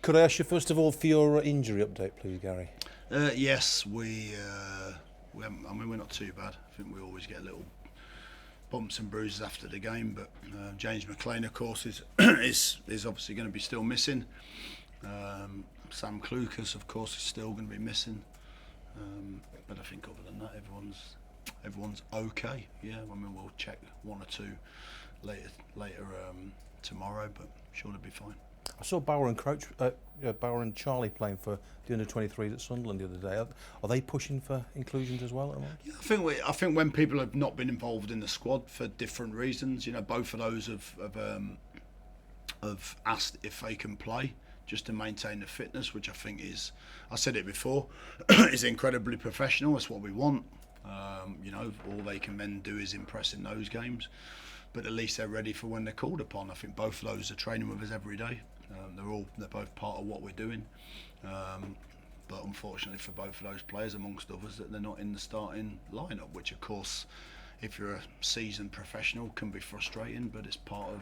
Could I ask you first of all for your injury update, please, Gary? Yes, we haven't, I mean, we're not too bad. I think we always get little bumps and bruises after the game, but James McLean, of course, is is obviously going to be still missing. Sam Clucas, of course, is still going to be missing. But I think other than that, everyone's okay. Yeah, I mean, we'll check one or two later tomorrow, but sure they'll be fine. I saw Bauer and Charlie playing for the under-23s at Sunderland the other day. Are they pushing for inclusions as well? Yeah, I think when people have not been involved in the squad for different reasons, both of those have asked if they can play just to maintain the fitness, which I think is, I said it before, is incredibly professional. That's what we want. All they can then do is impress in those games, but at least they're ready for when they're called upon. I think both of those are training with us every day. They're both part of what we're doing, but unfortunately for both of those players, amongst others, that they're not in the starting lineup, which of course, if you're a seasoned professional, can be frustrating. But it's part of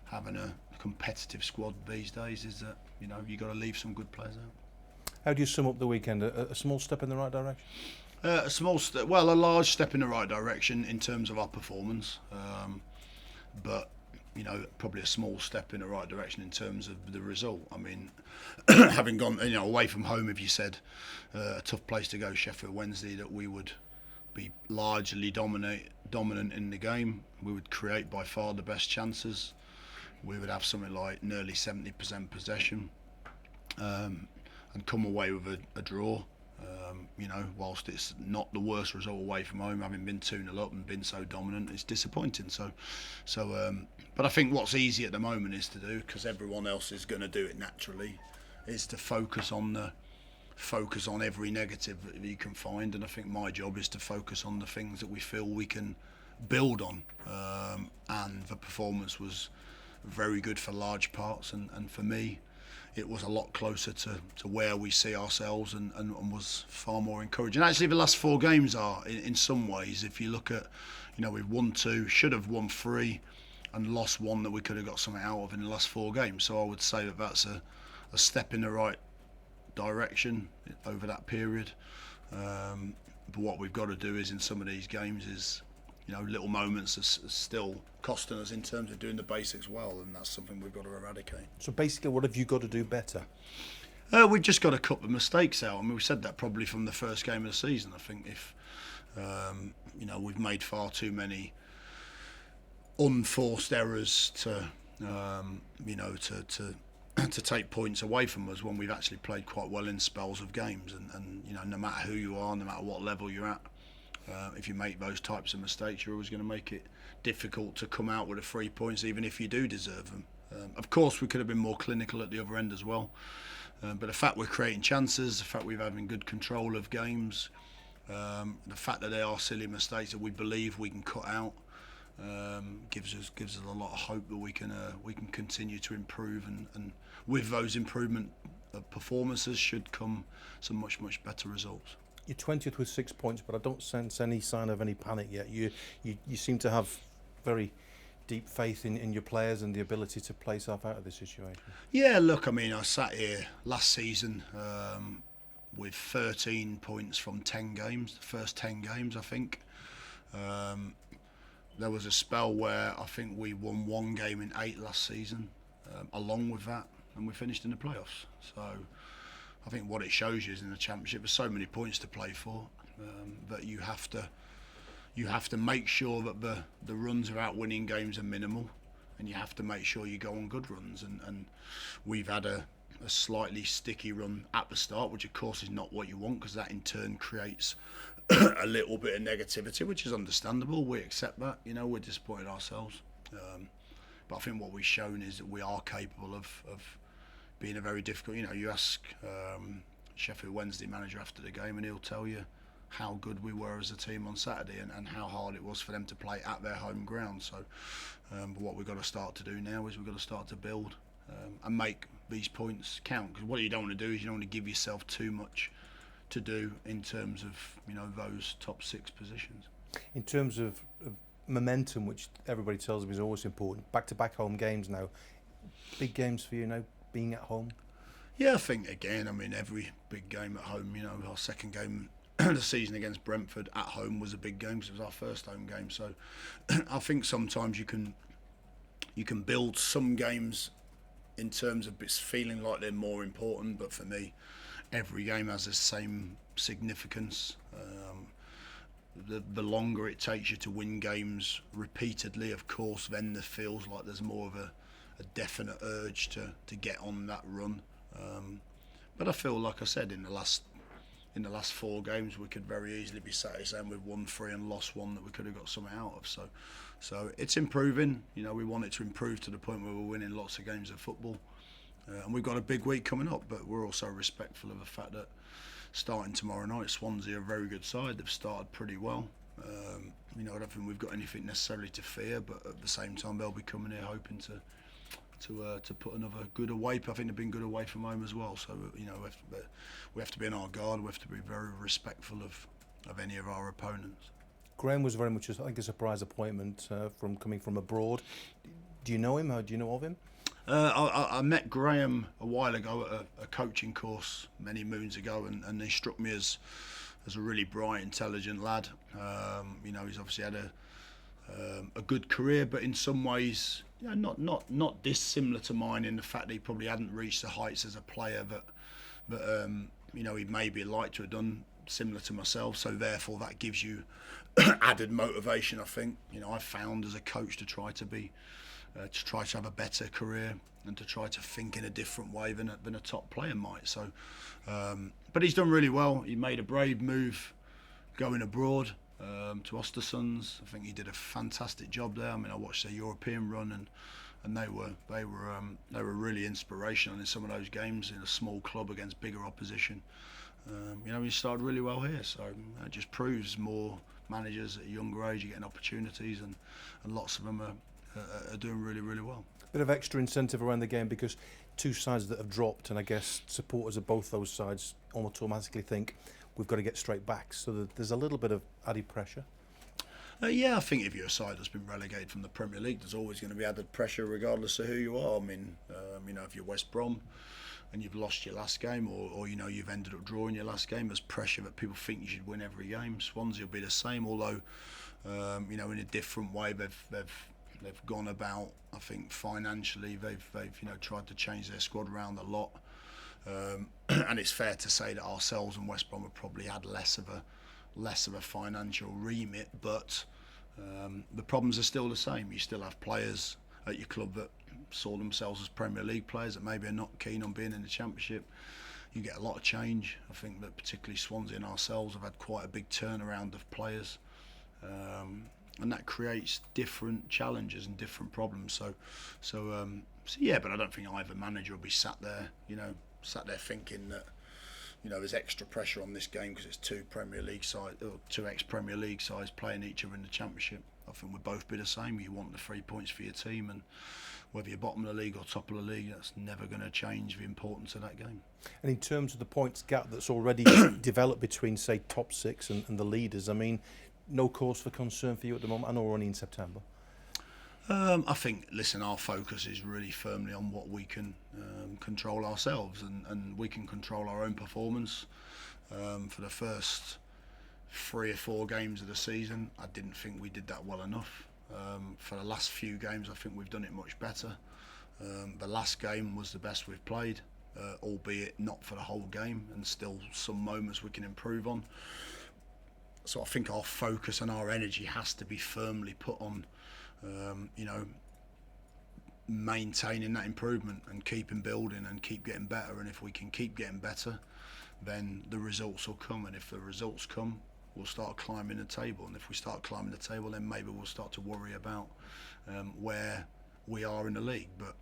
having a competitive squad these days, is that you got to leave some good players out. How do you sum up the weekend? A small step in the right direction? A large step in the right direction in terms of our performance, but probably a small step in the right direction in terms of the result. I mean, having gone away from home, if you said a tough place to go, Sheffield Wednesday, that we would be largely dominant in the game, we would create by far the best chances, we would have something like nearly 70% possession, and come away with a draw. Whilst it's not the worst result away from home, having been 2-0 up and been so dominant, it's disappointing. But I think what's easy at the moment is to do, because everyone else is going to do it naturally, is to focus on every negative that you can find. And I think my job is to focus on the things that we feel we can build on. And the performance was very good for large parts, and for me, it was a lot closer to where we see ourselves, and was far more encouraging. Actually, the last 4 games are, in some ways, if you look at, we've won 2, should have won 3, and lost 1 that we could have got something out of in the last 4 games. So I would say that that's a step in the right direction over that period. But what we've got to do is, in some of these games, is little moments are still costing us in terms of doing the basics well, and that's something we've got to eradicate. So basically, what have you got to do better? We've just got to cut the mistakes out. I mean, we said that probably from the first game of the season. I think if we've made far too many unforced errors to take points away from us when we've actually played quite well in spells of games, and no matter who you are, no matter what level you're at, if you make those types of mistakes, you're always going to make it difficult to come out with the 3 points, even if you do deserve them. Of course, we could have been more clinical at the other end as well, but the fact we're creating chances, the fact we're having good control of games, the fact that they are silly mistakes that we believe we can cut out, gives us a lot of hope that we can continue to improve, and with those improvement performances should come some much better results. You're 20th with 6 points, but I don't sense any sign of any panic yet. You seem to have very deep faith in your players and the ability to play yourself out of this situation. Yeah, look, I mean, I sat here last season with 13 points from 10 games, the first 10 games, I think. There was a spell where I think we won 1 game in 8 last season, along with that, and we finished in the playoffs. So I think what it shows you is, in the Championship, there's so many points to play for, that you have to make sure that the runs of out winning games are minimal, and you have to make sure you go on good runs. And we've had a slightly sticky run at the start, which of course is not what you want, because that in turn creates a little bit of negativity, which is understandable. We accept that. We're disappointed ourselves, but I think what we've shown is that we are capable of being a very difficult. You ask Sheffield Wednesday manager after the game, and he'll tell you how good we were as a team on Saturday, and how hard it was for them to play at their home ground. So, but what we've got to start to do now is we've got to start to build and make these points count. Because what you don't want to do is you don't want to give yourself too much to do in terms of those top 6 positions. In terms of momentum, which everybody tells me is always important, back-to-back home games now, big games for you now, being at home? Yeah, I think again, I mean, every big game at home, our second game of the season against Brentford at home was a big game because it was our first home game. So I think sometimes you can build some games in terms of it's feeling like they're more important, but for me, every game has the same significance. The longer it takes you to win games repeatedly, of course, then there feels like there's more of a definite urge to get on that run. But I feel, like I said, in the last four games, we could very easily be sat here saying we've won three and lost one that we could have got something out of. So it's improving. We want it to improve to the point where we're winning lots of games of football. And we've got a big week coming up, but we're also respectful of the fact that starting tomorrow night, Swansea are a very good side. They've started pretty well. I don't think we've got anything necessarily to fear, but at the same time, they'll be coming here hoping to put another good away. I think they've been good away from home as well. So we have to be on our guard. We have to be very respectful of any of our opponents. Graham was very much, I think, a surprise appointment from coming from abroad. Do you know him? How do you know of him? I met Graham a while ago at a coaching course many moons ago, and he struck me as a really bright, intelligent lad. He's obviously had a good career, but in some ways, not dissimilar to mine in the fact that he probably hadn't reached the heights as a player but he maybe like to have done similar to myself. So therefore, that gives you added motivation. I think I found as a coach to try to have a better career and to try to think in a different way than a top player might. So, but he's done really well. He made a brave move going abroad to Ostersunds. I think he did a fantastic job there. I mean, I watched their European run and they were really inspirational in some of those games in a small club against bigger opposition. He started really well here, so it just proves more managers at a younger age are getting opportunities, and lots of them are doing really, really well. Bit of extra incentive around the game because two sides that have dropped, and I guess supporters of both those sides automatically think we've got to get straight back, so there's a little bit of added pressure. Yeah, I think if you're a side that's been relegated from the Premier League, there's always going to be added pressure regardless of who you are. I mean, if you're West Brom and you've lost your last game, or you've ended up drawing your last game, there's pressure that people think you should win every game. Swansea will be the same, although in a different way. They've gone about. I think financially they've tried to change their squad around a lot, and it's fair to say that ourselves and West Brom have probably had less of a financial remit, but the problems are still the same. You still have players at your club that saw themselves as Premier League players that maybe are not keen on being in the Championship. You get a lot of change. I think that particularly Swansea and ourselves have had quite a big turnaround of players, and that creates different challenges and different problems. So yeah, but I don't think either manager will be sat there thinking that there's extra pressure on this game because it's two Premier League sides or two ex-Premier League sides playing each other in the Championship. I think we'll both be the same. You want the 3 points for your team, and whether you're bottom of the league or top of the league, that's never going to change the importance of that game. And in terms of the points gap that's already developed between, say, top six and the leaders, I mean, no cause for concern for you at the moment? I know we're only in September. I think, listen, our focus is really firmly on what we can control ourselves, and we can control our own performance. For the first 3 or 4 games of the season, I didn't think we did that well enough. For the last few games, I think we've done it much better. The last game was the best we've played, albeit not for the whole game, and still some moments we can improve on. So I think our focus and our energy has to be firmly put on maintaining that improvement and keeping building and keep getting better. And if we can keep getting better, then the results will come. And if the results come, we'll start climbing the table. And if we start climbing the table, then maybe we'll start to worry about where we are in the league. But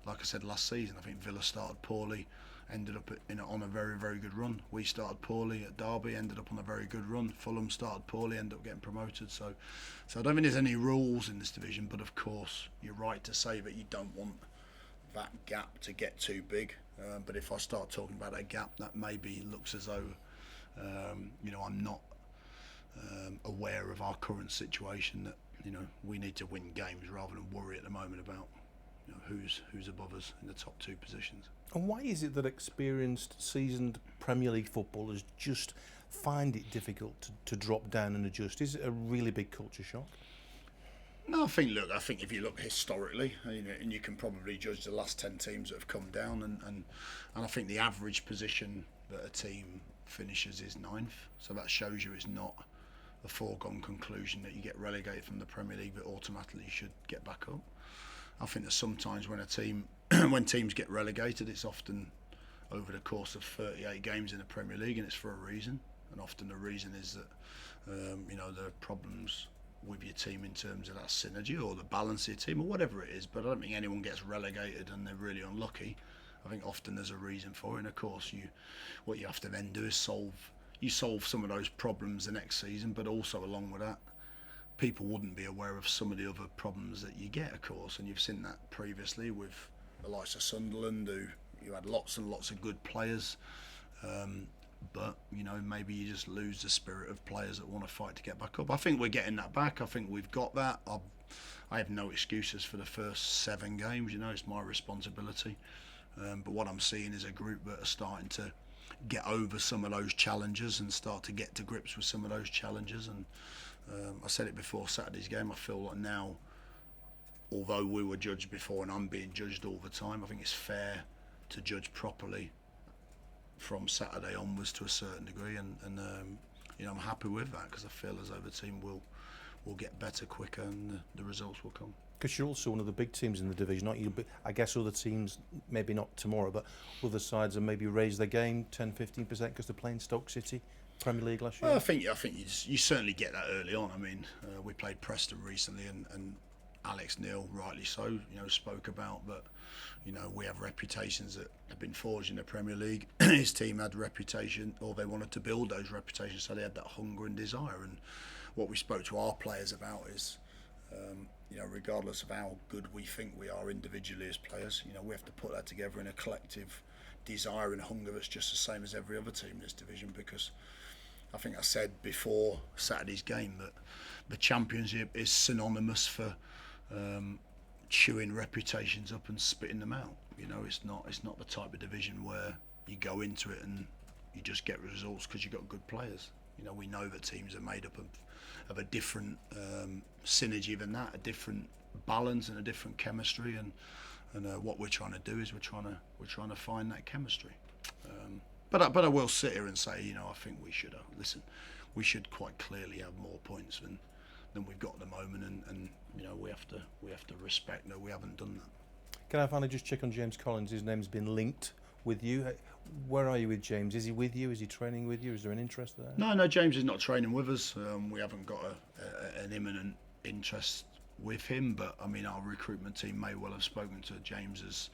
like I said last season, I think Villa started poorly, ended up on a very, very good run. We started poorly at Derby, ended up on a very good run. Fulham started poorly, ended up getting promoted. So I don't think there's any rules in this division, but of course you're right to say that you don't want that gap to get too big. But if I start talking about that gap, that maybe looks as though I'm not aware of our current situation, that we need to win games rather than worry at the moment about who's above us in the top two positions. And why is it that experienced, seasoned Premier League footballers just find it difficult to drop down and adjust? Is it a really big culture shock? No, I think if you look historically, and you can probably judge the last 10 teams that have come down, and I think the average position that a team finishes is 9th. So that shows you it's not a foregone conclusion that you get relegated from the Premier League that automatically you should get back up. I think that sometimes when when teams get relegated, it's often over the course of 38 games in the Premier League, and it's for a reason. And often the reason is that there are problems with your team in terms of that synergy or the balance of your team or whatever it is. But I don't think anyone gets relegated and they're really unlucky. I think often there's a reason for it, and of course what you have to then do is solve some of those problems the next season, but also along with that, people wouldn't be aware of some of the other problems that you get, of course, and you've seen that previously with the likes of Sunderland, who you had lots and lots of good players, but maybe you just lose the spirit of players that want to fight to get back up. I think we're getting that back. I think we've got that. I have no excuses for the first 7 games. It's my responsibility. But what I'm seeing is a group that are starting to get over some of those challenges and start to get to grips with some of those challenges. And I said it before Saturday's game, I feel like now, although we were judged before and I'm being judged all the time, I think it's fair to judge properly from Saturday onwards to a certain degree, and I'm happy with that because I feel as though the team will get better quicker and the results will come. Because you're also one of the big teams in the division, aren't you? But I guess other teams, maybe not tomorrow, but other sides have maybe raised their game 10-15% because they're playing Stoke City Premier League last year. Well, I think you certainly get that early on. I mean, we played Preston recently, and Alex Neil, rightly so, spoke about that. We have reputations that have been forged in the Premier League. His team had reputation, or they wanted to build those reputations, so they had that hunger and desire. And what we spoke to our players about is, regardless of how good we think we are individually as players, we have to put that together in a collective desire and hunger that's just the same as every other team in this division. Because I think I said before Saturday's game that the Championship is synonymous for chewing reputations up and spitting them out. It's not the type of division where you go into it and you just get results because you've got good players. We know that teams are made up of a different synergy than that, a different balance and a different chemistry, and what we're trying to do is we're trying to find that chemistry. But I will sit here and say, I think we should quite clearly have more points than we've got at the moment, and we have to respect that we haven't done that. Can I finally just check on James Collins? His name's been linked with you. Where are you with James? Is he with you? Is he training with you? Is there an interest there? No, James is not training with us. We haven't got an imminent interest with him, but I mean, our recruitment team may well have spoken to James's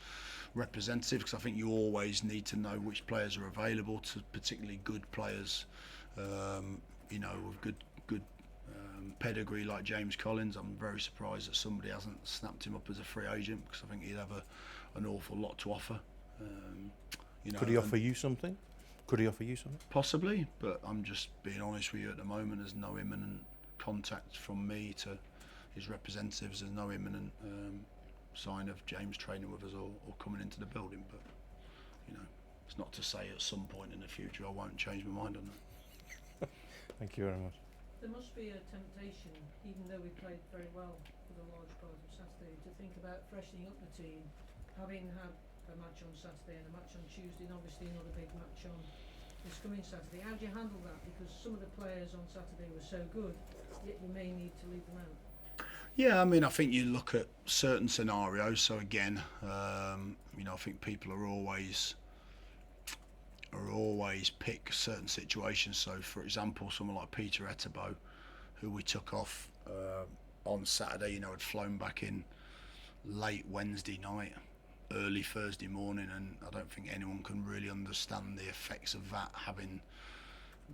representative, because I think you always need to know which players are available, to particularly good players, with good pedigree like James Collins. I'm very surprised that somebody hasn't snapped him up as a free agent, because I think he'd have an awful lot to offer. Could he offer you something? Possibly, but I'm just being honest with you at the moment. There's no imminent contact from me to his representatives. There's no imminent sign of James training with us or coming into the building. But it's not to say at some point in the future I won't change my mind on that. Thank you very much. There must be a temptation, even though we played very well for the large part of Saturday, to think about freshening up the team, having had a match on Saturday and a match on Tuesday, and obviously another big match on this coming Saturday. How do you handle that? Because some of the players on Saturday were so good, yet you may need to leave them out. Yeah, I mean, I think you look at certain scenarios. So again, I think people are always pick certain situations. So, for example, someone like Peter Etebo, who we took off on Saturday, had flown back in late Wednesday night, early Thursday morning, and I don't think anyone can really understand the effects of that, having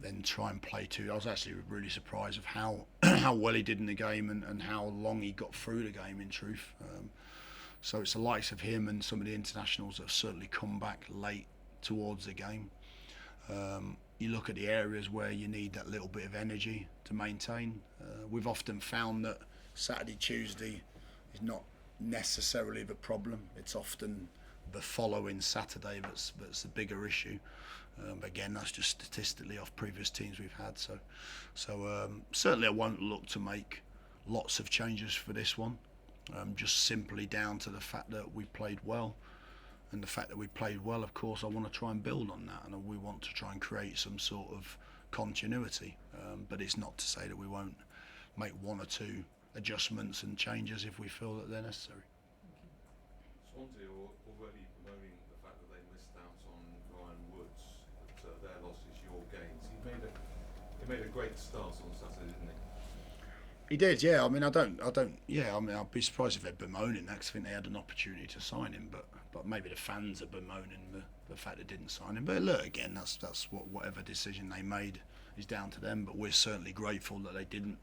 then try and play two. I was actually really surprised of how well he did in the game and how long he got through the game, in truth. So it's the likes of him and some of the internationals that have certainly come back late towards the game. You look at the areas where you need that little bit of energy to maintain. We've often found that Saturday, Tuesday is not necessarily the problem. It's often the following Saturday that's the bigger issue. Again, that's just statistically off previous teams we've had. So certainly I won't look to make lots of changes for this one. Just simply down to the fact that we played well. And the fact that we played well, of course, I want to try and build on that, and we want to try and create some sort of continuity. But it's not to say that we won't make one or two adjustments and changes if we feel that they're necessary. Swansea are already bemoaning the fact that they missed out on Ryan Woods, that their loss is your gains. He made a great start on Saturday, didn't he? He did, yeah. I mean, I'd be surprised if they're bemoaning that, because I think they had an opportunity to sign him, but maybe the fans are bemoaning the fact they didn't sign him. But look, again, that's whatever decision they made is down to them. But we're certainly grateful that they didn't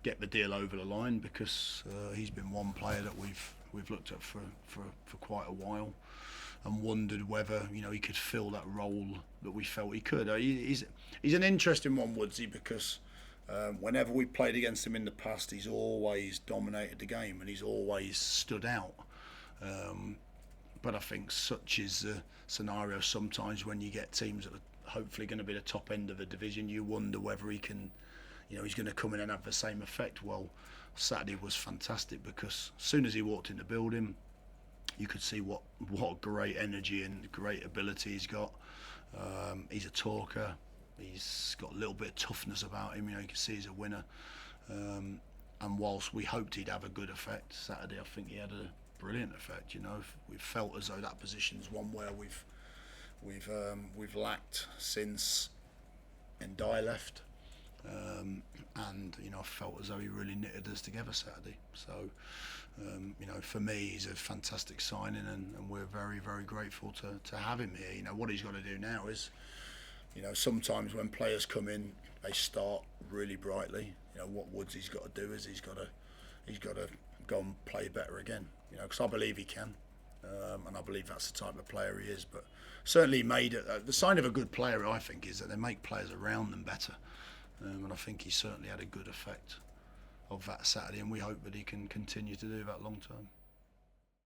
get the deal over the line, because he's been one player that we've looked at for quite a while, and wondered whether he could fill that role that we felt he could. He's an interesting one, Woodsy, because whenever we played against him in the past, he's always dominated the game and he's always stood out. But I think such is the scenario sometimes when you get teams that are hopefully going to be the top end of the division. You wonder whether he can, he's going to come in and have the same effect. Well, Saturday was fantastic, because as soon as he walked in the building, you could see what great energy and great ability he's got. He's a talker. He's got a little bit of toughness about him. You can see he's a winner. And whilst we hoped he'd have a good effect Saturday, I think he had a brilliant effect. We felt as though that position's one where we've lacked since Ndai left. And I felt as though he really knitted us together Saturday. So for me, he's a fantastic signing, and we're very, very grateful to have him here. What he's got to do now is, sometimes when players come in, they start really brightly. What Woodsy's got to do is he's got to go and play better again. Because I believe he can, and I believe that's the type of player he is. But certainly made the sign of a good player, I think, is that they make players around them better. And I think he certainly had a good effect of that Saturday, and we hope that he can continue to do that long term.